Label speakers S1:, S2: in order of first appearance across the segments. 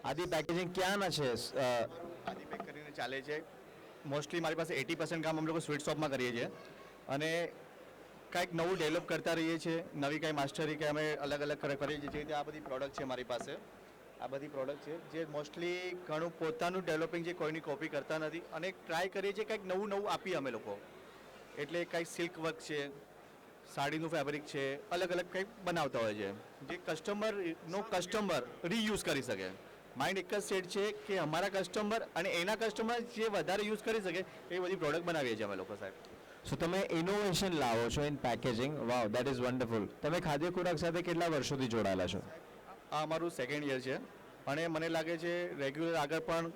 S1: આદિ પેકેજિંગ ક્યાંના છે?
S2: આદિ પેક કરીને ચાલે છે. મોસ્ટલી મારી પાસે 80% કામ અમે લોકો સ્વીટ શોપમાં કરીએ છીએ અને કાંઈક નવું ડેવલપ કરતા રહીએ છીએ. નવી કાંઈ માસ્ટરી કે અમે અલગ અલગ કરીએ છીએ. જે રીતે આ બધી પ્રોડક્ટ છે મારી પાસે, આ બધી પ્રોડક્ટ છે જે મોસ્ટલી ઘણું પોતાનું ડેવલપિંગ છે, કોઈની કોપી કરતા નથી અને ટ્રાય કરીએ છીએ કંઈક નવું નવું આપીએ અમે લોકો. એટલે કાંઈક સિલ્ક વર્ક છે, સાડીનું ફેબ્રિક છે, અલગ અલગ કંઈક બનાવતા હોય છે જે કસ્ટમર રીયુઝ કરી શકે. માઇન્ડ એક જ સેટ છે કે અમારા કસ્ટમર અને એના કસ્ટમર જે વધારે યુઝ કરી શકે એ બધી પ્રોડક્ટ બનાવીએ છીએ અમે લોકો, સાહેબ.
S1: સો તમે ઇનોવેશન લાવો છો in packaging. Wow, that is wonderful. તમે ખાદ્ય ખોરાક સાથે કેટલા વર્ષોથી જોડાયેલા છો?
S2: આ અમારું સેકન્ડ યર છે અને મને લાગે છે રેગ્યુલર આગળ પણ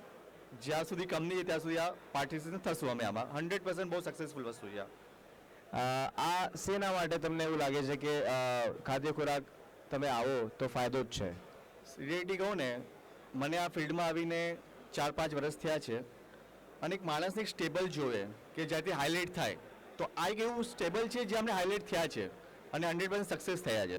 S2: જ્યાં સુધી કંપની છે ત્યાં સુધી આ પાર્ટિસિપેટ થશું અમે આમાં. 100% બહુ સક્સેસફુલ વસ્તુ છે.
S1: આ શેના માટે તમને એવું લાગે છે કે ખાદ્ય ખોરાક તમે આવો તો ફાયદો જ છે?
S2: રિયાલિટી કહું ને, મને આ ફિલ્ડમાં આવીને 4-5 વર્ષ થયા છે અને એક માણસને એક સ્ટેબલ જોવે કે જ્યાંથી હાઇલાઇટ થાય, તો આ એક એવું સ્ટેબલ છે જે અમને હાઇલાઇટ થયા છે અને 100% સક્સેસ થયા છે.